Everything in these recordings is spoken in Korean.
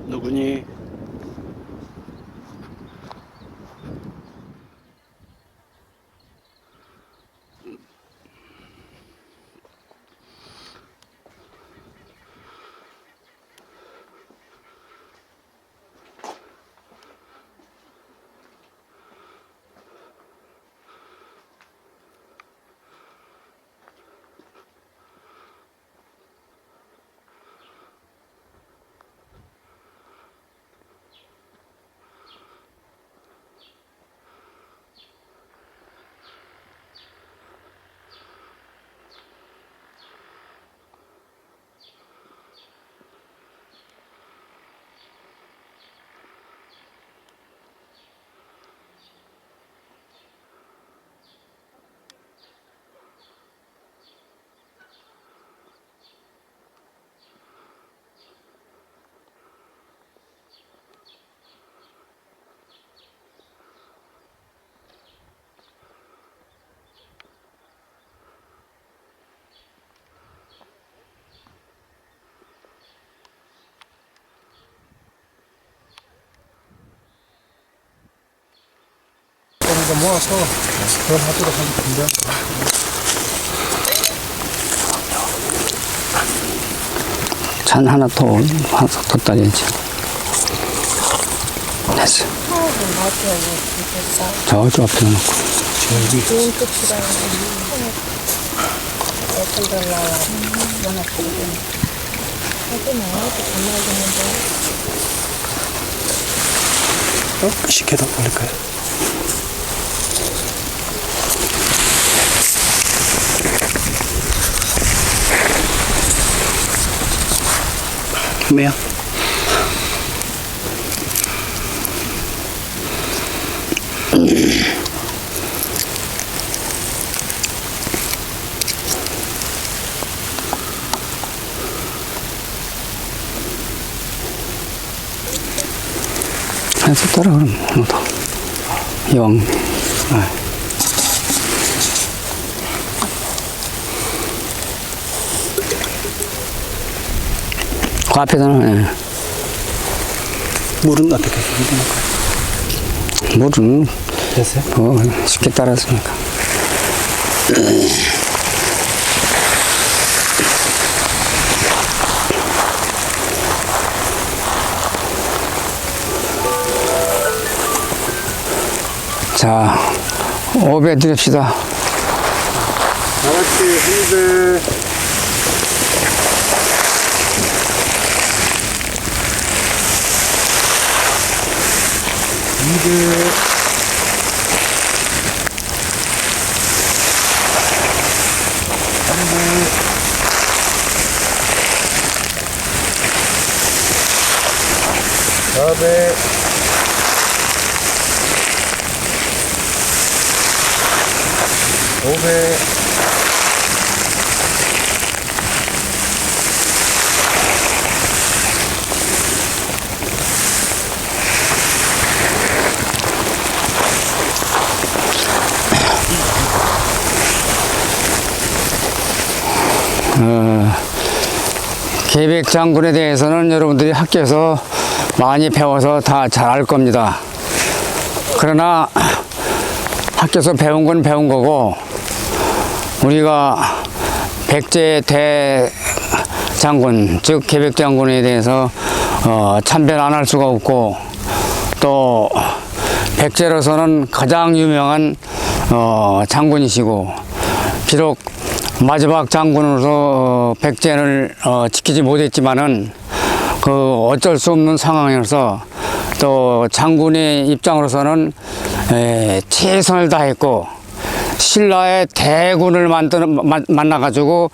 누구니? 이거 모아서 그걸 하도록 하겠습니다. 잔 하나 더 따야지. 됐어. 저쪽 앞에 놓고. 좋은 끝이라 애들 나와 워낙 그러더니 하긴 나와도 정말 식혜도 올릴까요? 뭐야? 해서 따라 그럼 너도 이왕. 그 앞에서는 예. 물은 어떻게 해서 물은 됐어요? 쉽게 따랐으니까. 자, 5배 드립시다. 나같이 힘들. 배 5배 계백장군에 대해서는 여러분들이 학교에서 많이 배워서 다 잘 알 겁니다. 그러나 학교에서 배운 건 배운 거고, 우리가 백제 대장군, 즉 계백장군에 대해서 참배를 안 할 수가 없고, 또 백제로서는 가장 유명한 장군이시고, 비록 마지막 장군으로서 백제를 지키지 못했지만은 그 어쩔 수 없는 상황이어서 또 장군의 입장으로서는 최선을 다했고 신라의 대군을 만나가지고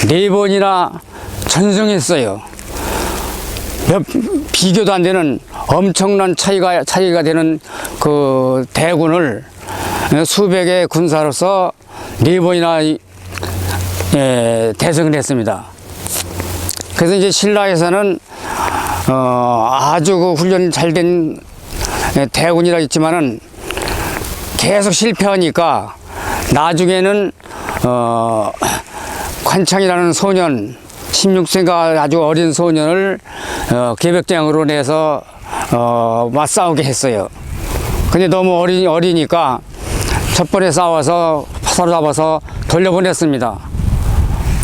4번이나 전승했어요. 비교도 안 되는 엄청난 차이가 되는 그 대군을 수백의 군사로서 4번이나 대승을 했습니다. 그래서 이제 신라에서는 아주 그 훈련이 잘 된 대군이라 했지만은 계속 실패하니까 나중에는 관창이라는 소년 16세가 아주 어린 소년을 계백장으로 내서 맞싸우게 했어요. 근데 너무 어리니까 첫 번에 싸워서 사로잡아서 돌려보냈습니다.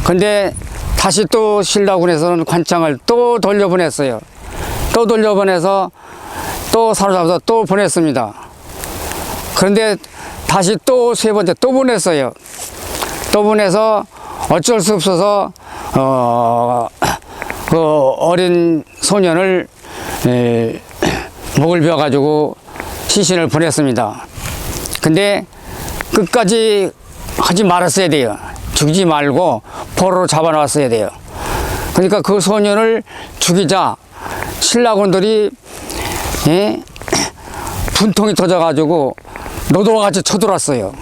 근데 다시 또 신라군에서는 관창을 또 돌려보냈어요. 또 돌려보내서 또 사로잡아서 또 보냈습니다. 그런데 다시 또 3번째 또 보냈어요. 또 보내서 어쩔 수 없어서 그 어린 소년을 목을 베어가지고 시신을 보냈습니다. 근데 끝까지 하지 말았어야 돼요. 죽이지 말고 포로로 잡아놨어야 돼요. 그러니까 그 소년을 죽이자 신라군들이 분통이 터져가지고 노도와 같이 쳐들어왔어요.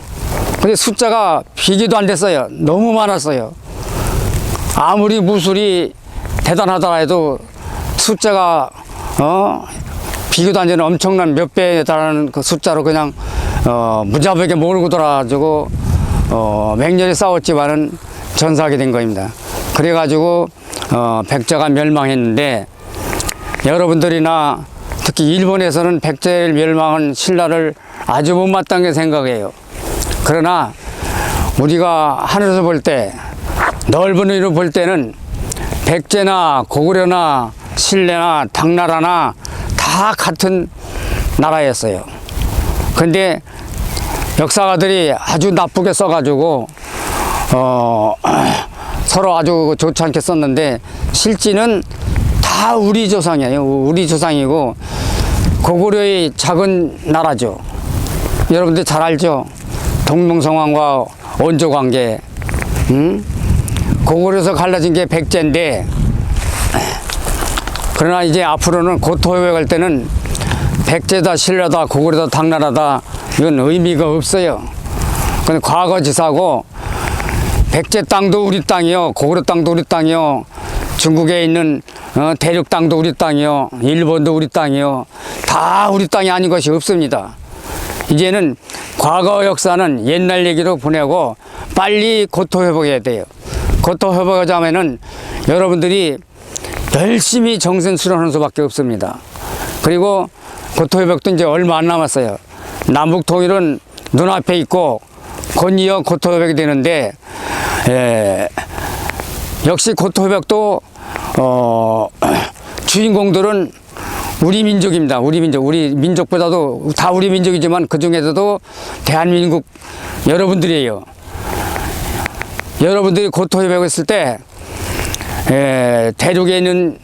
근데 숫자가 비교도 안 됐어요. 너무 많았어요. 아무리 무술이 대단하다 해도 숫자가 비교도 안 되는 엄청난 몇 배에 달하는 그 숫자로 그냥 무자비하게 몰고 돌아가지고 맹렬히 싸웠지만은 전사하게 된 겁니다. 그래가지고 백제가 멸망했는데 여러분들이나 특히 일본에서는 백제를 멸망한 신라를 아주 못마땅하게 생각해요. 그러나 우리가 하늘에서 볼 때 넓은 의미로 볼 때는 백제나 고구려나 신라나 당나라나 다 같은 나라였어요. 근데 역사가들이 아주 나쁘게 써가지고 서로 아주 좋지 않게 썼는데 실제는 다 우리 조상이에요. 우리 조상이고 고구려의 작은 나라죠. 여러분들 잘 알죠? 동명성왕과 원조관계. 고구려에서 갈라진 게 백제인데 그러나 이제 앞으로는 고토에 갈 때는 백제다 신라다 고구려다 당나라다 이건 의미가 없어요. 근데 과거지사고 백제 땅도 우리 땅이요, 고구려 땅도 우리 땅이요, 중국에 있는 대륙 땅도 우리 땅이요, 일본도 우리 땅이요, 다 우리 땅이 아닌 것이 없습니다. 이제는 과거 역사는 옛날 얘기로 보내고 빨리 고토 회복해야 돼요. 고토 회복하자면은 여러분들이 열심히 정신 수련하는 수밖에 없습니다. 그리고 고토 회복도 이제 얼마 안 남았어요. 남북 통일은 눈앞에 있고 곧 이어 고토 회복이 되는데 역시 고토 회복도 주인공들은 우리 민족입니다. 우리 민족, 우리 민족보다도 다 우리 민족이지만 그 중에서도 대한민국 여러분들이에요. 여러분들이 고토 회복했을 때 대륙에 있는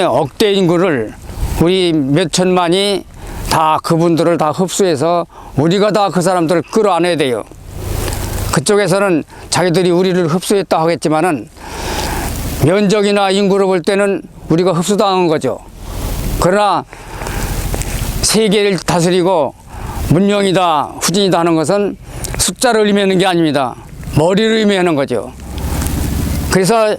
억대 인구를 우리 몇 천만이 다 그분들을 다 흡수해서 우리가 다 그 사람들을 끌어안아야 돼요. 그쪽에서는 자기들이 우리를 흡수했다 하겠지만은 면적이나 인구로 볼 때는 우리가 흡수당한 거죠. 그러나 세계를 다스리고 문명이다 후진이다 하는 것은 숫자를 의미하는 게 아닙니다. 머리를 의미하는 거죠. 그래서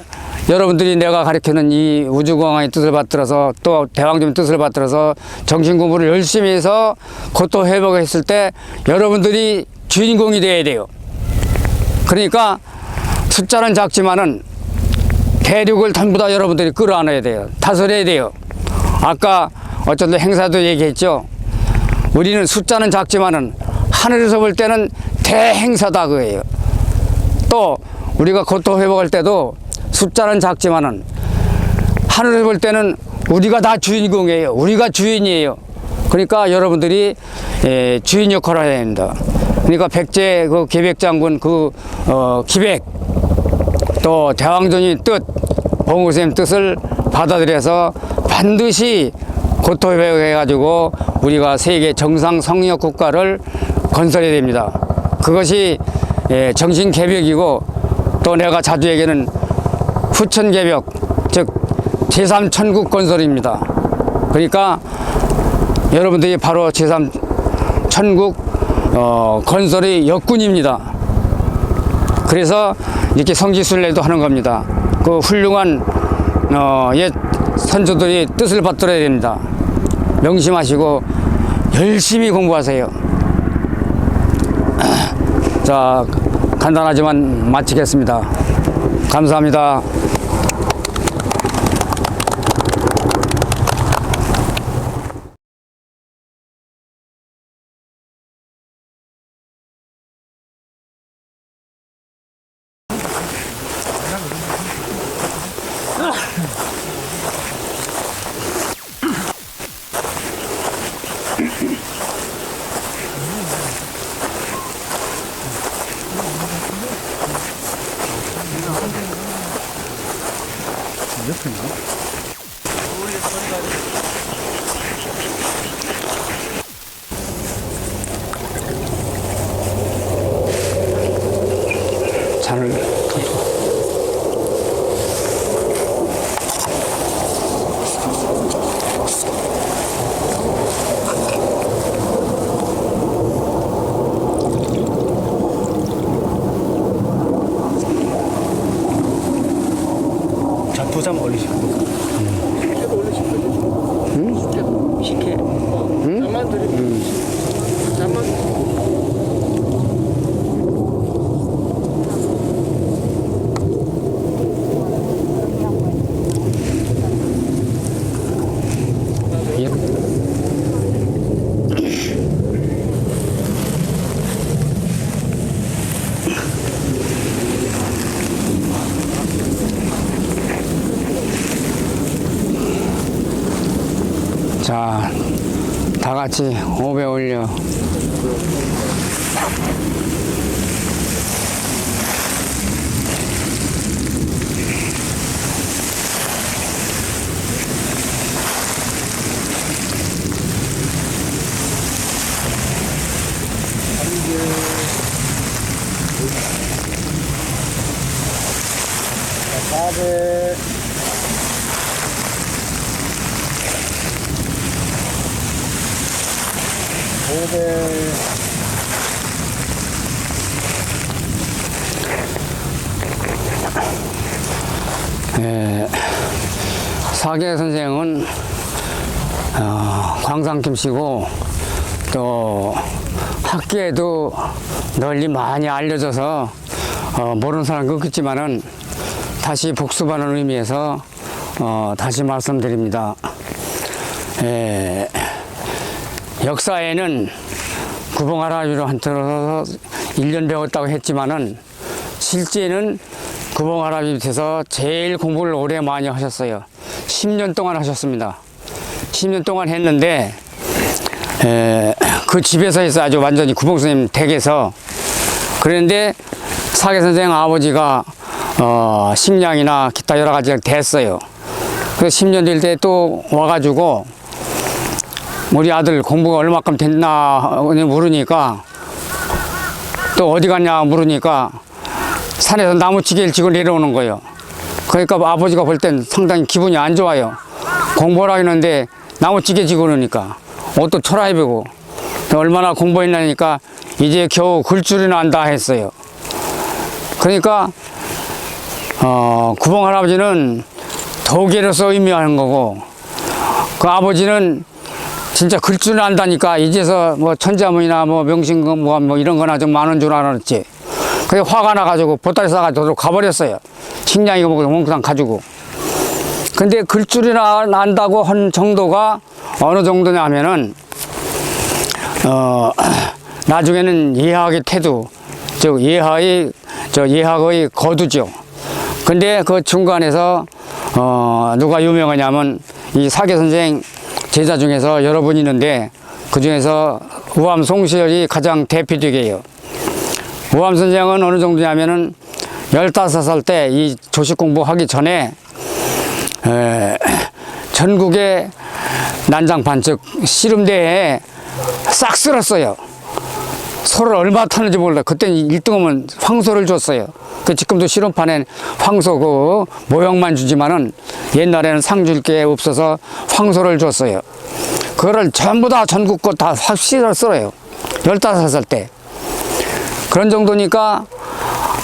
여러분들이 내가 가르치는 이 우주공항의 뜻을 받들어서 또 대왕님의 뜻을 받들어서 정신공부를 열심히 해서 고토 회복했을 때 여러분들이 주인공이 돼야 돼요. 그러니까 숫자는 작지만은 대륙을 전부 다 여러분들이 끌어안아야 돼요. 다스려야 돼요. 아까 어쩐 행사도 얘기했죠. 우리는 숫자는 작지만은 하늘에서 볼 때는 대행사다 그거예요. 또 우리가 고토 회복할 때도 숫자는 작지만은 하늘에서 볼 때는 우리가 다 주인공이에요. 우리가 주인이에요. 그러니까 여러분들이 주인 역할을 해야 됩니다. 그러니까 백제 그 계백장군 그 기백 또 대왕전의 뜻, 봉우쌤 뜻을 받아들여서 반드시 고토해가지고 우리가 세계 정상 성역 국가를 건설해야 됩니다. 그것이 정신 개벽이고 또 내가 자주 얘기하는 후천 개벽, 즉 제3천국 건설입니다. 그러니까 여러분들이 바로 제3천국 건설의 역군입니다. 그래서 이렇게 성지순례도 하는 겁니다. 그 훌륭한 옛 선조들이 뜻을 받들어야 됩니다. 명심하시고 열심히 공부하세요. 자, 간단하지만 마치겠습니다. 감사합니다. 잔을 자, 두 잔 올리시고. 식혜. 잠만 드리면 잠만. 자, 다 같이 5배 올려. 밥에 오배 사계 선생은 광상김씨고 또 학계에도 널리 많이 알려져서 모르는 사람도 없겠지만은 다시 복습하는 의미에서 다시 말씀드립니다. 역사에는 구봉할아버지로 한테서 1년 배웠다고 했지만은 실제는 구봉할아버지 밑에서 제일 공부를 오래 많이 하셨어요. 10년 동안 하셨습니다. 10년 동안 했는데 그 집에서 해서 아주 완전히 구봉스님 댁에서 그런데 사계 선생 아버지가 식량이나 기타 여러 가지를 됐어요. 그래서 10년 될 때 또 와가지고 우리 아들 공부가 얼마큼 됐나 물으니까 또 어디 갔냐 물으니까 산에서 나무찌개를 지고 내려오는 거예요. 그러니까 아버지가 볼 땐 상당히 기분이 안 좋아요. 공부를 하는데 나무찌개 지고 그러니까 옷도 초라해보고 얼마나 공부했냐니까 이제 겨우 글 줄이나 안다 했어요. 그러니까 구봉할아버지는 도계로서 의미하는 거고 그 아버지는 진짜 글 줄은 안다니까 이제서 뭐 천자문이나 뭐 명신금 뭐 이런 거나 좀 많은 줄 알았지. 그게 화가 나가지고 보따리 싸가지고 가버렸어요. 식량이 뭐 몽땅 가지고. 근데 글 줄이나 안다고 한 정도가 어느 정도냐 하면은 나중에는 예학의 태도, 즉 예학의 거두죠. 근데 그 중간에서 누가 유명하냐면 이 사계 선생 제자 중에서 여러 분 있는데 그 중에서 우암 송시열이 가장 대표적이에요. 우암 선생은 어느 정도냐면은 15살 때 이 조식 공부하기 전에 전국에 난장판 즉 씨름대에 싹 쓸었어요. 소를 얼마 타는지 몰라. 그때는 1등하면 황소를 줬어요. 그 지금도 씨름판에 황소 그 모형만 주지만은 옛날에는 상 줄 게 없어서 황소를 줬어요. 그거를 전부 다 전국 것 다 확실히 쓸어요. 15살 때. 그런 정도니까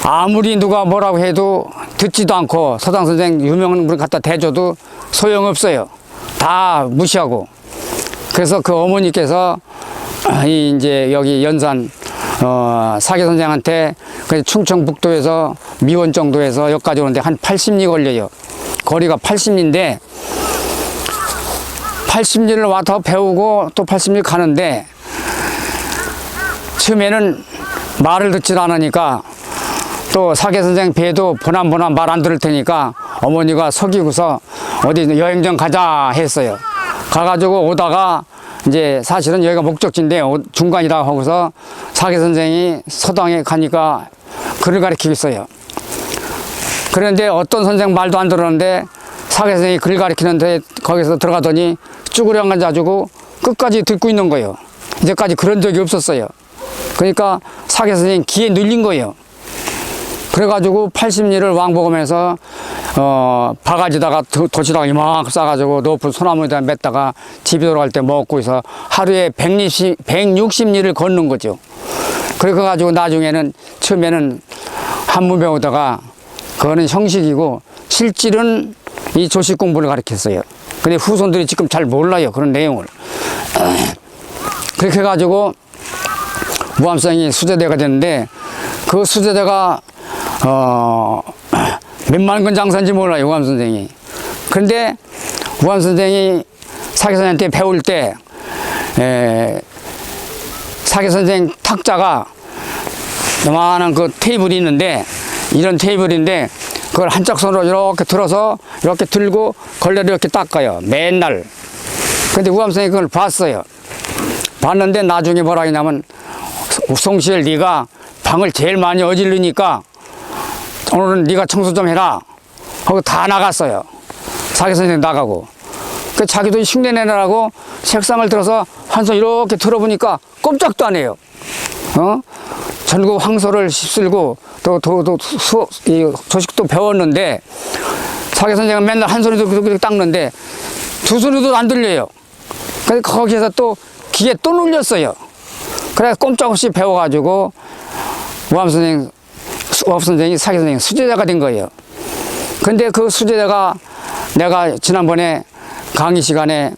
아무리 누가 뭐라고 해도 듣지도 않고 서당 선생 유명한 분 갖다 대줘도 소용없어요. 다 무시하고. 그래서 그 어머니께서 이제 여기 연산 사계 선생한테 충청북도에서 미원 정도에서 여기까지 오는데 한 80리 걸려요. 거리가 80리인데 80리를 와서 배우고 또 80리 가는데 처음에는 말을 듣질 않으니까 또 사계 선생 배도 보남보남 말 안 들을 테니까 어머니가 속이고서 어디 여행정 가자 했어요. 가가지고 오다가 이제 사실은 여기가 목적지인데 중간이라 하고서 사계 선생이 서당에 가니까 글을 가르치고 있어요. 그런데 어떤 선생 말도 안 들었는데 사계 선생이 글 가르치는데 거기서 들어가더니 쭈그려 앉아가지고 끝까지 듣고 있는 거예요. 이제까지 그런 적이 없었어요. 그러니까 사계 선생이 귀에 눌린 거예요. 그래가지고 80리를 왕복하면서 바가지다가 도시락 이만큼 싸가지고 높은 소나무에다 맸다가 집에 돌아갈 때 먹고 있어 하루에 160리를 걷는 거죠. 그래가지고 나중에는 처음에는 한문 배우다가 그거는 형식이고 실질은 이 조식 공부를 가르쳤어요. 근데 후손들이 지금 잘 몰라요. 그런 내용을. 그렇게 해가지고 우암선생이 수제대가 됐는데 그 수제대가 몇만 건 장사인지 몰라요. 우암 선생이. 그런데 우암 선생이 사계 선생한테 배울 때 사계 선생 탁자가 요만한 그 테이블이 있는데 이런 테이블인데 그걸 한쪽 손으로 이렇게 들어서 이렇게 들고 걸레를 이렇게 닦아요. 맨날. 근데 우암 선생이 그걸 봤어요. 봤는데 나중에 뭐라 했냐면 송시열 네가 방을 제일 많이 어질르니까 오늘은 네가 청소 좀 해라 하고 다 나갔어요. 사계 선생 나가고. 그 자기도 흉내 내느라고 책상을 들어서 한 손 이렇게 들어보니까 꼼짝도 안 해요. 전국 황소를 휩쓸고 또 조식도 배웠는데 사계 선생은 맨날 한 손으로 그렇게 닦는데 두 손으로도 안 들려요. 그래서 거기에서 또 귀에 또 눌렸어요. 그래서 꼼짝없이 배워가지고 우암 선생이 사계 선생이 수제자가 된 거예요. 근데 그 수제자가 내가 지난번에 강의 시간에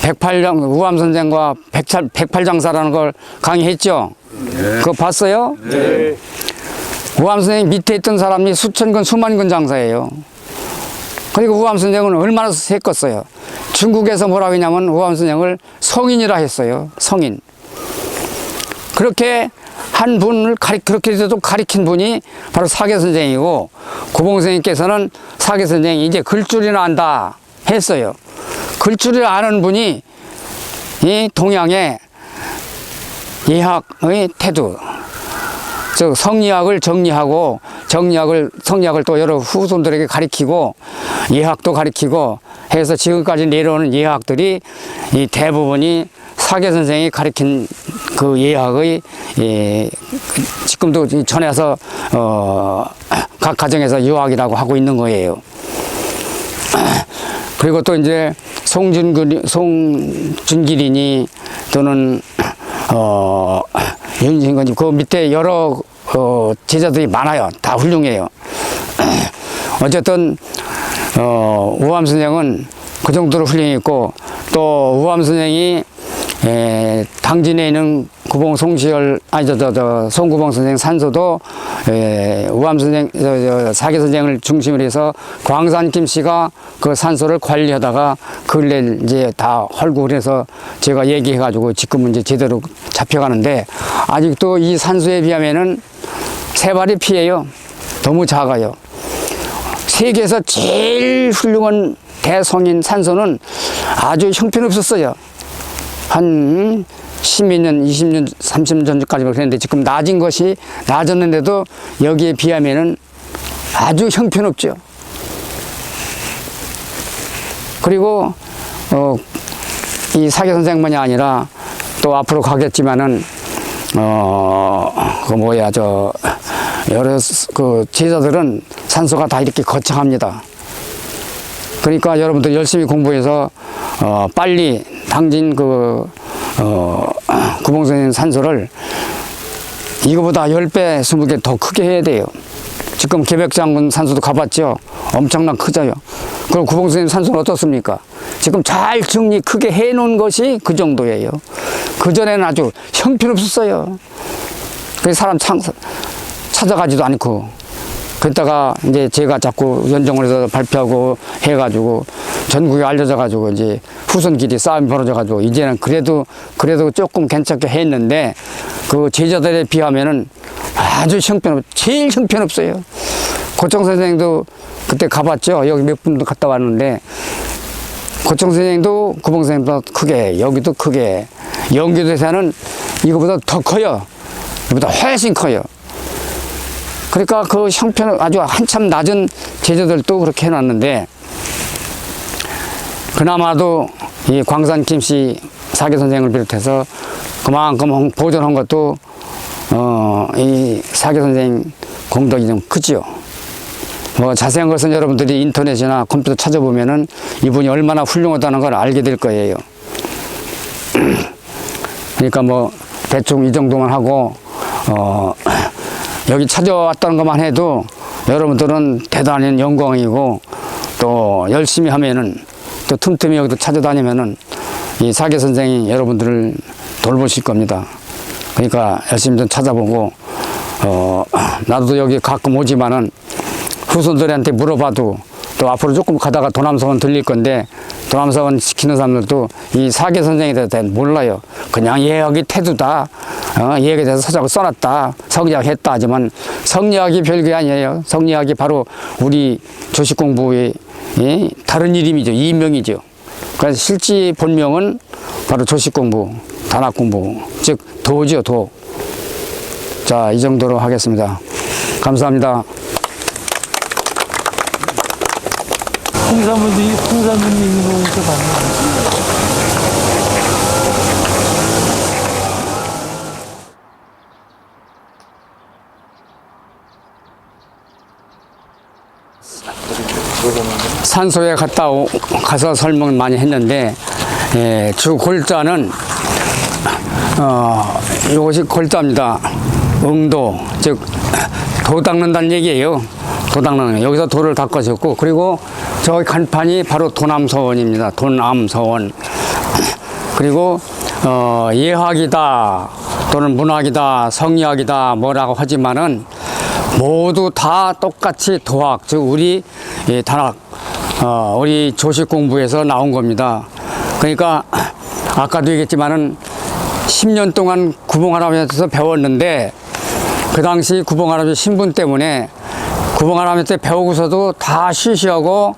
우암 선생과 108장사라는 걸 강의했죠? 네. 그거 봤어요? 네. 우암 선생 밑에 있던 사람이 수천 건, 수만 건 장사예요. 그리고 우암 선생은 얼마나 했겠어요? 중국에서 뭐라고 했냐면 우암 선생을 성인이라 했어요. 성인. 그렇게 한 분을 그렇게 해도 가리킨 분이 바로 사계 선생이고 고봉 선생님께서는 사계 선생이 이제 글줄이나 안다 했어요. 글줄을 아는 분이 이 동양의 예학의 태도, 즉 성리학을 정리하고 성리학을 또 여러 후손들에게 가리키고 예학도 가리키고 해서 지금까지 내려오는 예학들이 이 대부분이 사계 선생이 가리킨 그 예학의 지금도 전해서 각 가정에서 유학이라고 하고 있는 거예요. 그리고 또 이제 송준길이니 또는 윤신건이 그 밑에 여러 제자들이 많아요. 다 훌륭해요. 어쨌든 우암 선생은 그 정도로 훌륭했고 또 우암 선생이 당진에 있는 구봉 송시열 송구봉 선생 산소도 우암 선생 사계 선생을 중심으로 해서 광산 김씨가 그 산소를 관리하다가 근래 이제 다 헐고 그래서 제가 얘기해가지고 지금은 이제 제대로 잡혀가는데 아직도 이 산소에 비하면은 세 발이 피해요. 너무 작아요. 세계에서 제일 훌륭한 대성인 산소는 아주 형편없었어요. 한 10몇 년, 20년, 30년 전까지 그랬는데 지금 낮은 것이 낮았는데도 여기에 비하면은 아주 형편없죠. 그리고 이 사계 선생만이 아니라 또 앞으로 가겠지만은 여러 그 제자들은 산소가 다 이렇게 거창합니다. 그러니까 여러분들 열심히 공부해서 빨리 당진 구봉선생 산소를 이거보다 10배, 20배 더 크게 해야 돼요. 지금 계백장군 산소도 가봤죠? 엄청난 크죠? 그럼 구봉선생 산소는 어떻습니까? 지금 잘 정리 크게 해놓은 것이 그 정도예요. 그전에는 아주 형편없었어요. 그래서 사람 찾아가지도 않고. 그러다가 이제 제가 자꾸 연정을 해서 발표하고 해가지고 전국에 알려져가지고 이제 후손끼리 싸움이 벌어져가지고 이제는 그래도 조금 괜찮게 했는데 그 제자들에 비하면은 아주 제일 형편없어요. 고청 선생님도 그때 가봤죠. 여기 몇 분도 갔다 왔는데 고청 선생님도 구봉 선생님보다 크게, 여기도 크게, 영교대사는 이거보다 더 커요. 이거보다 훨씬 커요. 그러니까 그 형편 아주 한참 낮은 제자들도 그렇게 해놨는데 그나마도 이 광산 김씨 사계 선생을 비롯해서 그만큼 보존한 것도 이 사계 선생 공덕이 좀 크지요. 뭐 자세한 것은 여러분들이 인터넷이나 컴퓨터 찾아보면은 이분이 얼마나 훌륭하다는 걸 알게 될 거예요. 그러니까 뭐 대충 이 정도만 하고 여기 찾아왔다는 것만 해도 여러분들은 대단한 영광이고 또 열심히 하면은 또 틈틈이 여기도 찾아다니면은 이 사계 선생이 여러분들을 돌보실 겁니다. 그러니까 열심히 좀 찾아보고 나도 여기 가끔 오지만은 후손들한테 물어봐도 또 앞으로 조금 가다가 도남서원 들릴 건데 도남서원 지키는 사람들도 이 사계 선생에 대해서 몰라요. 그냥 예학이 태두다. 예학에 대해서 서적을 써놨다. 성리학 했다 하지만 성리학이 별게 아니에요. 성리학이 바로 우리 조식 공부의 다른 이름이죠. 이명이죠. 그래서 실제 본명은 바로 조식 공부, 단학 공부, 즉 도죠, 도. 자, 이 정도로 하겠습니다. 감사합니다. 홍사분이 보니까 봤나? 산소에 가서 설명을 많이 했는데 주 골자는 이것이 골자입니다. 응도, 즉 도 닦는다는 얘기예요. 도 닦는 여기서 도를 닦으셨고 그리고 저 간판이 바로 도남서원입니다. 도남서원. 그리고 예학이다 또는 문학이다 성리학이다 뭐라고 하지만은 모두 다 똑같이 도학, 즉 우리 단학, 우리 조식 공부에서 나온 겁니다. 그러니까 아까도 얘기했지만은 10년 동안 구봉할아버지한테서 배웠는데 그 당시 구봉할아버지 신분 때문에 구봉할아버지한테 배우고서도 다 쉬쉬하고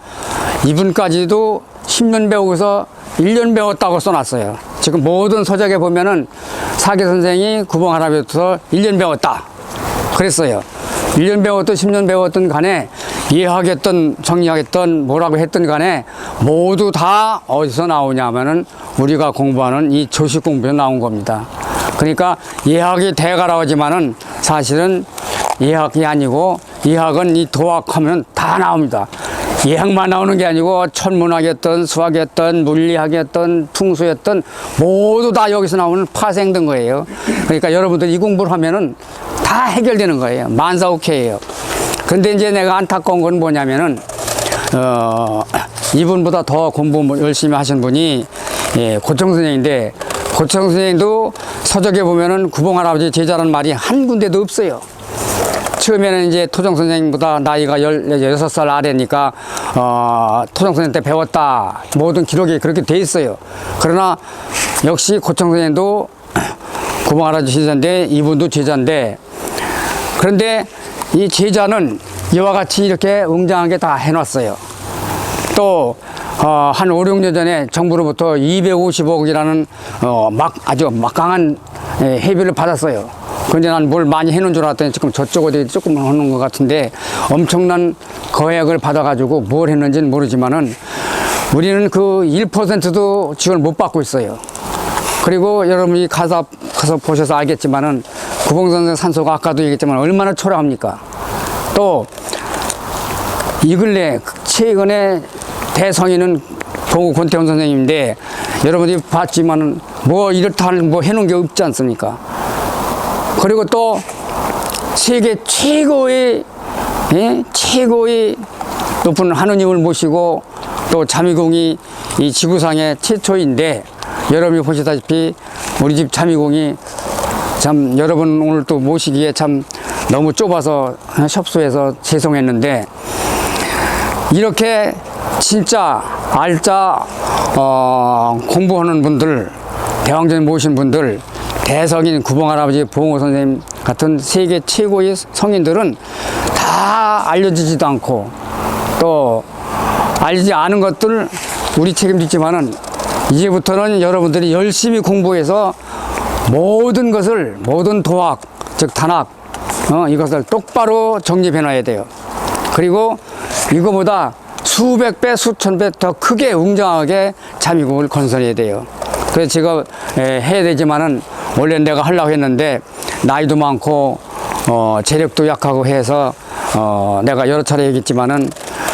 이분까지도 10년 배우고서 1년 배웠다고 써놨어요. 지금 모든 서적에 보면은 사계 선생이 구봉할아버지부터 1년 배웠다 그랬어요. 1년 배웠든 10년 배웠든 간에 예학했든 정리하겠든 뭐라고 했든 간에 모두 다 어디서 나오냐면은 우리가 공부하는 이 조식 공부에서 나온 겁니다. 그러니까 예학이 대가라고 하지만은 사실은 예학이 아니고 예학은 이 도학하면 다 나옵니다. 예학만 나오는 게 아니고 천문학이었던 수학이었던 물리학이었던 풍수였던 모두 다 여기서 나오는 파생된 거예요. 그러니까 여러분들 이 공부를 하면은 다 해결되는 거예요. 만사오케이예요. 근데 이제 내가 안타까운 건 뭐냐면은 이분보다 더 공부 열심히 하신 분이 고청 선생인데 고청 선생도 서적에 보면은 구봉할아버지 제자라는 말이 한 군데도 없어요. 처음에는 이제 토정 선생님보다 나이가 16살 아래니까 토정 선생 때 배웠다 모든 기록이 그렇게 돼 있어요. 그러나 역시 고청 선생도 구봉할아버지 제자인데 이분도 제자인데 그런데 이 제자는 이와 같이 이렇게 웅장하게 다 해놨어요. 또 한 5, 6년 전에 정부로부터 250억이라는 아주 막강한 회비를 받았어요. 근데 난 뭘 많이 해놓은 줄 알았더니 지금 저쪽 어디 조금 하는 것 같은데 엄청난 거액을 받아가지고 뭘 했는지는 모르지만은 우리는 그 1%도 지원을 못 받고 있어요. 그리고 여러분이 가서 보셔서 알겠지만은 구봉산 산소가 아까도 얘기했지만 얼마나 초라합니까? 또 이 근래 최근에 대성인은 봉우 권태훈 선생님인데 여러분이 봤지만은 뭐 이렇다 뭐 해놓은 게 없지 않습니까? 그리고 또 세계 최고의 최고의 높은 하느님을 모시고 또 자미공이 이 지구상의 최초인데 여러분이 보시다시피 우리 집 자미공이 참 여러분 오늘 또 모시기에 참 너무 좁아서 협소해서 죄송했는데 이렇게 진짜 알짜 공부하는 분들 대왕전 모신 분들 대성인 구봉할아버지 봉호 선생님 같은 세계 최고의 성인들은 다 알려지지도 않고 또 알지 않은 것들 우리 책임지지만은 이제부터는 여러분들이 열심히 공부해서 모든 것을 모든 도학 즉 단학 이것을 똑바로 정립해 놔야 돼요. 그리고 이거보다 수백 배 수천 배 더 크게 웅장하게 자미국을 건설해야 돼요. 그래서 제가 해야 되지만은 원래 내가 하려고 했는데 나이도 많고 재력도 약하고 해서 내가 여러 차례 얘기했지만은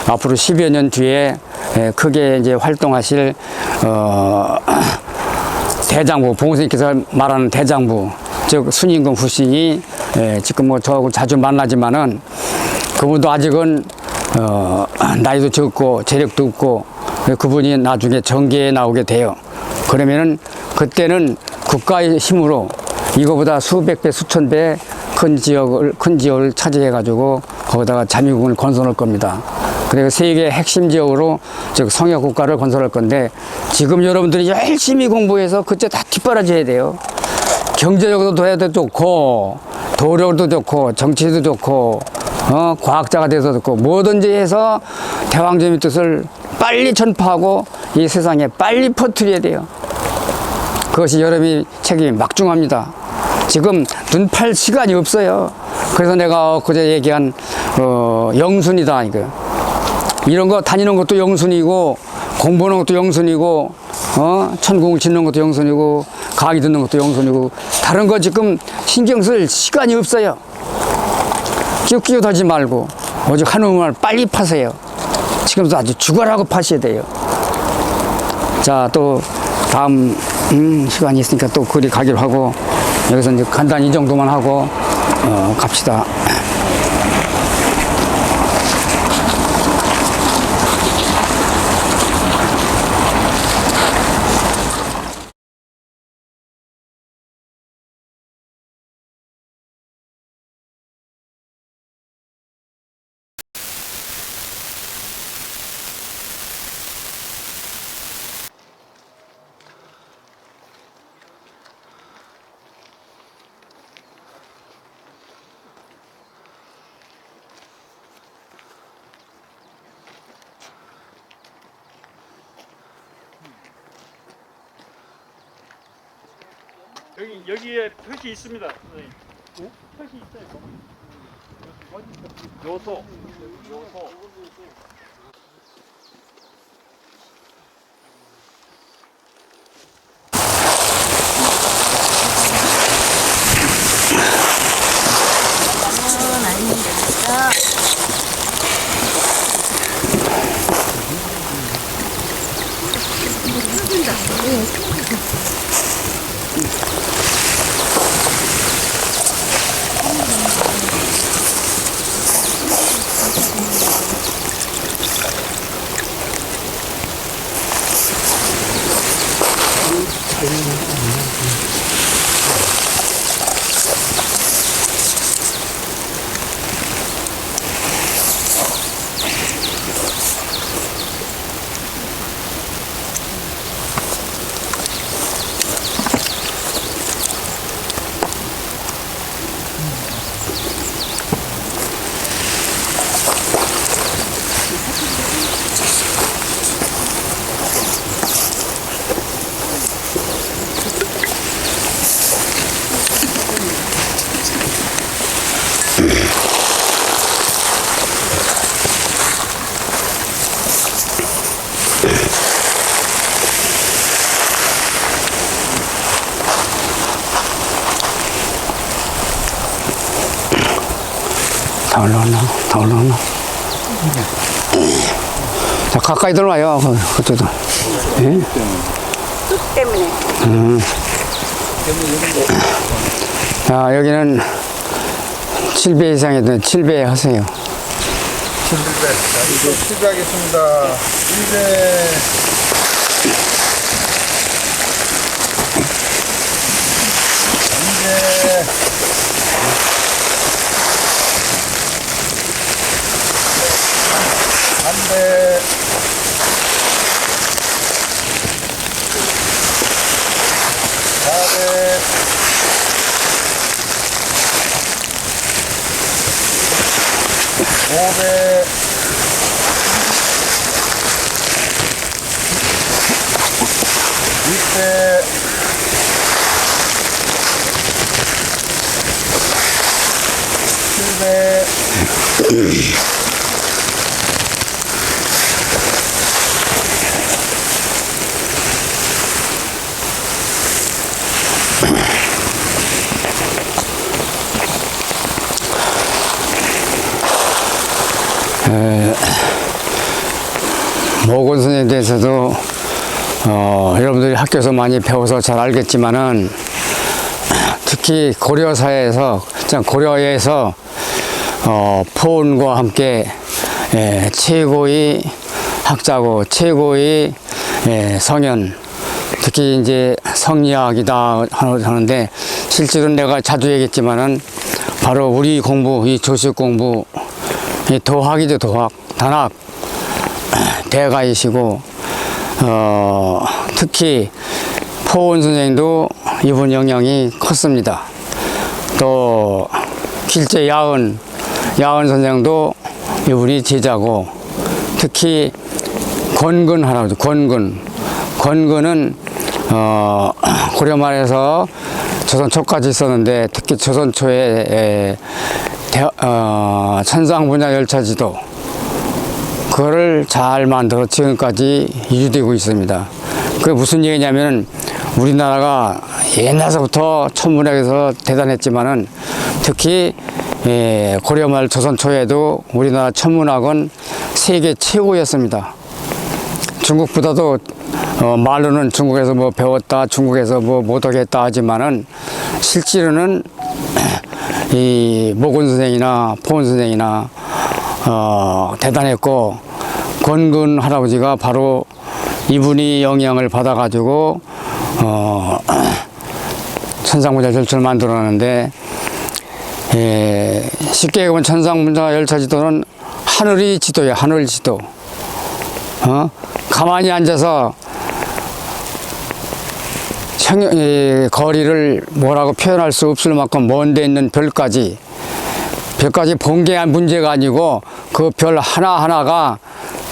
앞으로 10여 년 뒤에 크게 이제 활동하실 대장부 봉선님께서 말하는 대장부 즉 순임금 후신이 지금 뭐 저하고 자주 만나지만은 그분도 아직은 나이도 적고 재력도 없고 그분이 나중에 정계에 나오게 돼요. 그러면은 그때는 국가의 힘으로 이거보다 수백 배 수천 배 큰 지역을 차지해 가지고 거기다가 자미국을 건설할 겁니다. 그리고 세계 핵심 지역으로 즉 성역 국가를 건설할 건데 지금 여러분들이 열심히 공부해서 그때 다 뒷바라지해야 돼요. 경제력도 해도 좋고 도력도 좋고 정치도 좋고 과학자가 돼서 좋고 뭐든지 해서 대왕제미 뜻을 빨리 전파하고 이 세상에 빨리 퍼뜨려야 돼요. 그것이 여러분의 책임이 막중합니다. 지금 눈 팔 시간이 없어요. 그래서 내가 그제 얘기한 영순이다 이거. 이런 거 다니는 것도 영순이고 공부하는 것도 영순이고 천궁을 짓는 것도 영순이고 강의 듣는 것도 영순이고 다른 거 지금 신경 쓸 시간이 없어요. 끼우끼우하지 말고 오직 한우만 빨리 파세요. 지금도 아주 죽어라고 파셔야 돼요. 자, 또 다음 시간이 있으니까 또 그리 가기로 하고 여기서 이제 간단히 이 정도만 하고 갑시다. 여기에 표시 있습니다, 선생님. 표시 있어요. 요소. 다 올라왔나? 다 올라왔나? 자, 가까이 들어와요. 그쪽도. 예? 뚝 때문에. 자, 여기는 7배 이상이 돼. 7배 하세요. 7배. 자, 이제 7배 하겠습니다. 2배. 3배. 4배. 5배. 6배. 7배. 모건 선생님에 대해서도 여러분들이 학교에서 많이 배워서 잘 알겠지만은 특히 고려 사회에서 고려에서 포온과 함께 최고의 학자고 최고의 성현, 특히 이제 성리학이다 하는데 실제로 내가 자주 얘기했지만은 바로 우리 공부, 이 조식 공부, 이 도학이죠. 도학, 단학 대가이시고 특히 포온 선생님도 이분 영향이 컸습니다. 또 길제 야은 선생도 이분이 제자고, 특히 권근 할아버지, 권근은 고려 말에서 조선 초까지 있었는데, 특히 조선 초에 천상분야 열차지도 그거를 잘 만들어 지금까지 유지되고 있습니다. 그게 무슨 얘기냐면 우리나라가 옛날서부터 천문학에서 대단했지만은 특히 고려 말 조선 초에도 우리나라 천문학은 세계 최고였습니다. 중국보다도 말로는 중국에서 뭐 배웠다, 중국에서 뭐 못하겠다 하지만은 실제로는 이 모건 선생이나 포온 선생이나 대단했고, 권근 할아버지가 바로 이분이 영향을 받아가지고 천상분야 열차를 만들어놨는데, 쉽게 보면 천상분야 열차 지도는 하늘이 지도예요. 하늘 지도. 가만히 앉아서 거리를 뭐라고 표현할 수 없을 만큼 먼 데 있는 별까지 본 게 문제가 아니고 그 별 하나하나가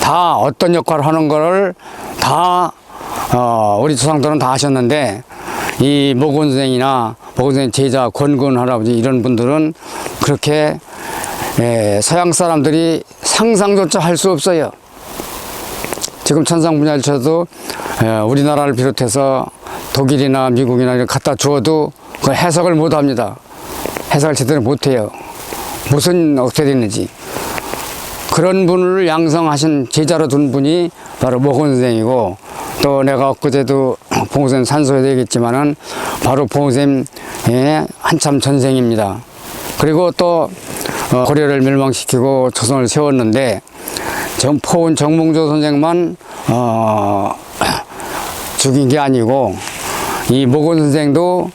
다 어떤 역할을 하는 거를 다 우리 조상들은 다 하셨는데, 이 모건 선생이나 모건 선생 제자 권근 할아버지 이런 분들은 그렇게 서양 사람들이 상상조차 할 수 없어요. 지금 천상분야 열차도 우리나라를 비롯해서 독일이나 미국이나 이렇게 갖다 주어도 그 해석을 못 합니다. 해석을 제대로 못 해요. 무슨 어떻게 됐는지. 그런 분을 양성하신 제자로 둔 분이 바로 모건 선생이고, 또 내가 엊그제도 봉선생 산소에도 얘기했지만은 바로 봉선생의 한참 전생입니다. 그리고 또 고려를 멸망시키고 조선을 세웠는데, 포온 정몽조 선생만 죽인 게 아니고, 이 모건 선생도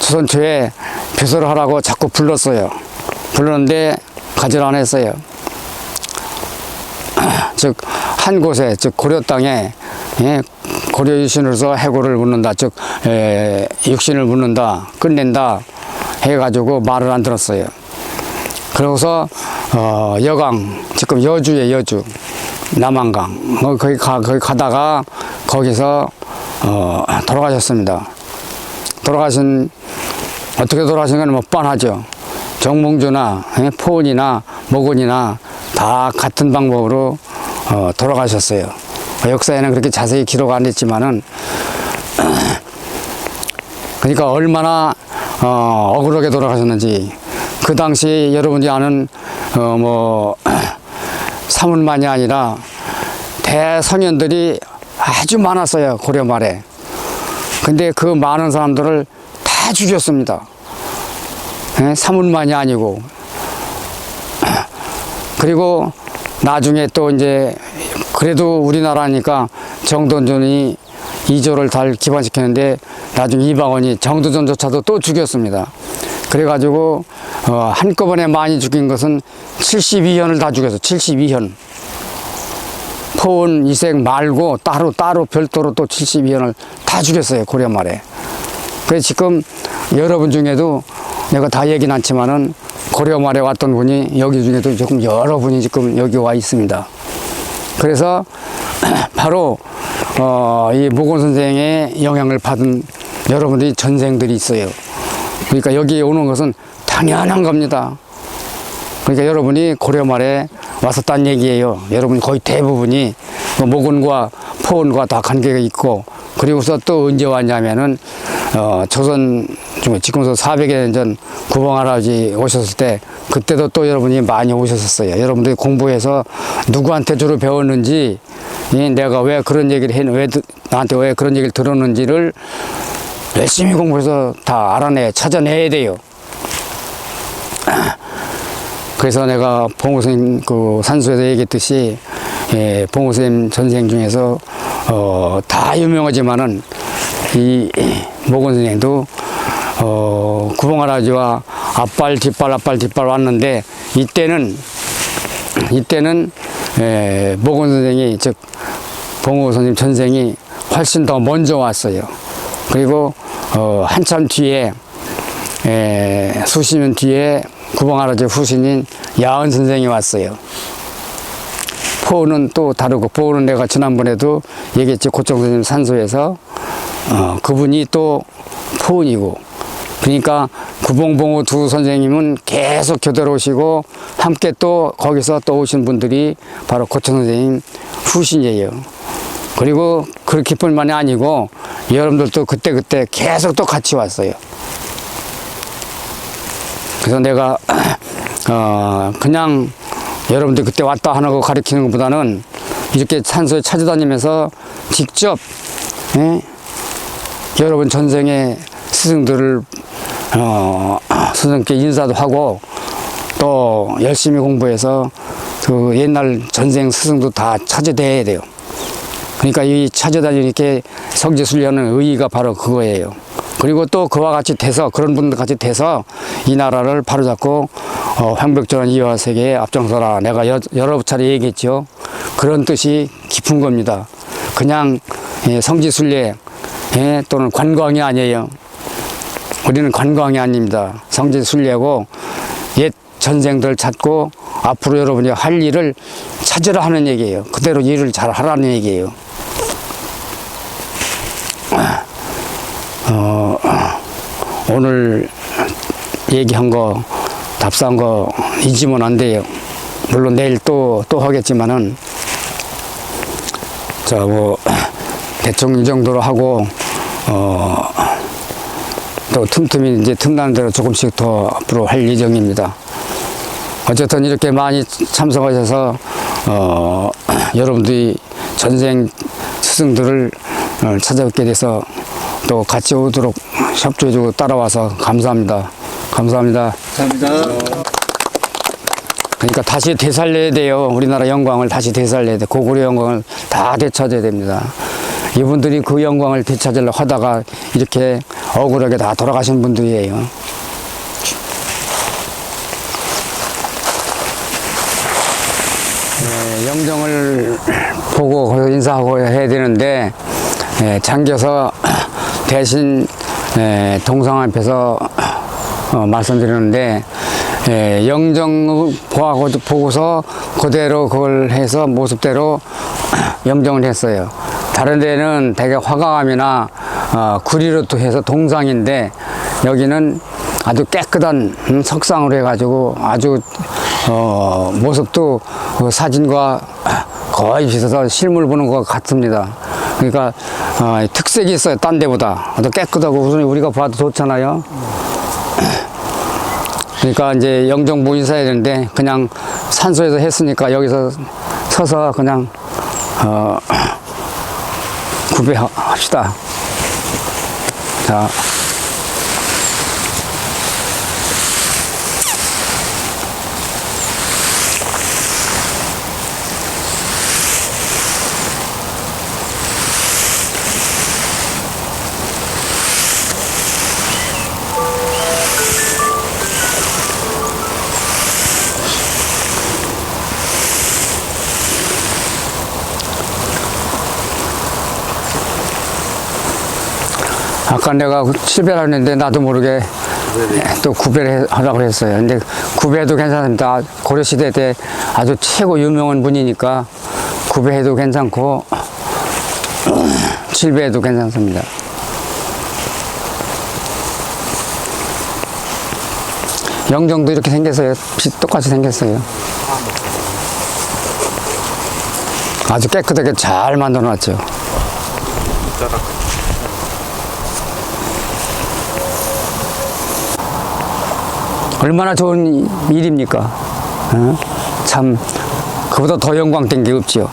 조선 초에 배설을 하라고 자꾸 불렀어요. 불렀는데 가지를 안 했어요. 즉 한 곳에, 즉 고려 땅에 고려 유신으로서 해고를 묻는다, 즉 육신을 묻는다, 끝낸다 해가지고 말을 안 들었어요. 그러고서 여강, 지금 여주에 여주, 남한강 거기 가다가 거기서 돌아가셨습니다. 어떻게 돌아가신 건 뭐 뻔하죠. 정몽주나 포온이나 모건이나 다 같은 방법으로 돌아가셨어요. 역사에는 그렇게 자세히 기록 안 했지만은, 그러니까 얼마나 억울하게 돌아가셨는지, 그 당시 여러분이 아는 사문만이 아니라 대선현들이 아주 많았어요, 고려 말에. 근데 그 많은 사람들을 다 죽였습니다. 예? 사문만이 아니고. 그리고 나중에 또 이제 그래도 우리나라니까 정도전이 이조를 잘 기반시켰는데 나중에 이방원이 정도전조차도 또 죽였습니다. 그래가지고 한꺼번에 많이 죽인 것은 72현을 다 죽였어. 72현. 포원 이색 말고 따로 별도로 또 72현을 다 죽였어요, 고려 말에. 그래서 지금 여러분 중에도 내가 다 얘기는 않지만은 고려 말에 왔던 분이 여기 중에도 조금 여러분이 지금 여기 와 있습니다. 그래서 바로 이 모건 선생의 영향을 받은 여러분들이 전생들이 있어요. 그러니까 여기 오는 것은 당연한 겁니다. 그러니까 여러분이 고려 말에 왔었다는 얘기예요. 여러분 거의 대부분이 모건과 포원과 다 관계가 있고, 그리고서 또 언제 왔냐면은 조선 지금부터 400년 전 구봉할아버지 오셨을 때 그때도 또 여러분이 많이 오셨었어요. 여러분들이 공부해서 누구한테 주로 배웠는지, 내가 왜 그런 얘기를 나한테 왜 그런 얘기를 들었는지를 열심히 공부해서 다 찾아내야 돼요. 그래서 내가 봉우선생님 그 산수에서 얘기했듯이, 봉우선생님 전생 중에서 다 유명하지만은 이 모건 선생도 구봉할아버지와 앞발 뒷발 왔는데, 이때는 모건 선생이, 즉 봉우 선생님 전생이 훨씬 더 먼저 왔어요. 그리고 한참 뒤에, 수십 년 뒤에 구봉할아버지 후신인 야은 선생이 왔어요. 포는 또 다르고, 포는 내가 지난번에도 얘기했지, 고청 선생님 산소에서 그분이 또 포은이고, 그러니까 구봉봉우 두 선생님은 계속 교대로 오시고, 함께 또 거기서 또 오신 분들이 바로 고청 선생님 후신이에요. 그리고 그렇게 뿐만이 아니고 여러분들도 그때 계속 또 같이 왔어요. 그래서 내가 그냥 여러분들 그때 왔다 하는 거 가르치는 것보다는 이렇게 산소에 찾아다니면서 직접 여러분 전생의 스승들을 스승께 인사도 하고, 또 열심히 공부해서 그 옛날 전생 스승도 다 찾아내야 돼요. 그러니까 이 찾아다니는 이렇게 성지순례하는 의의가 바로 그거예요. 그리고 또 그와 같이 돼서, 그런 분들 같이 돼서 이 나라를 바로잡고 황백전환 이화 세계에 앞장서라. 내가 여러 차례 얘기했죠. 그런 뜻이 깊은 겁니다. 그냥 성지순례 또는 관광이 아니에요. 우리는 관광이 아닙니다. 성지순례고 옛 전생들 찾고 앞으로 여러분이 할 일을 찾으라 하는 얘기예요. 그대로 일을 잘 하라는 얘기예요. 오늘 얘기한 거, 답사한 거 잊으면 안 돼요. 물론 내일 또 하겠지만은, 대충 이 정도로 하고, 또 틈틈이 이제 틈나는 대로 조금씩 더 앞으로 할 예정입니다. 어쨌든 이렇게 많이 참석하셔서, 여러분들이 전생 스승들을 찾아뵙게 돼서 또 같이 오도록 협조해주고 따라와서 감사합니다. 감사합니다. 그러니까 다시 되살려야 돼요. 우리나라 영광을 다시 되살려야 돼. 고구려 영광을 다 되찾아야 됩니다. 이분들이 그 영광을 되찾으려고 하다가 이렇게 억울하게 다 돌아가신 분들이에요. 영정을 보고 거기서 인사하고 해야 되는데, 잠겨서 대신 동상 앞에서 말씀드리는데, 영정 보고서 그대로 그걸 해서 모습대로 영정을 했어요. 다른 데는 되게 화강암이나 구리로 또 해서 동상인데, 여기는 아주 깨끗한 석상으로 해가지고 아주 모습도 그 사진과 거의 비슷해서 실물 보는 것 같습니다. 그러니까 특색이 있어요. 딴 데보다 아주 깨끗하고 우선 우리가 봐도 좋잖아요. 그러니까 이제 영정보 인사해야 되는데 그냥 산소에서 했으니까 여기서 서서 그냥 구배합시다. 자. 아까 내가 칠배를 했는데 나도 모르게 또 구배를 하라고 했어요. 근데 구배도 괜찮습니다. 고려시대 때 아주 최고 유명한 분이니까 구배해도 괜찮고 칠배해도 괜찮습니다. 영정도 이렇게 생겼어요. 똑같이 생겼어요. 아주 깨끗하게 잘 만들어 놨죠. 얼마나 좋은 일입니까? 참, 그보다 더 영광된 게 없지요.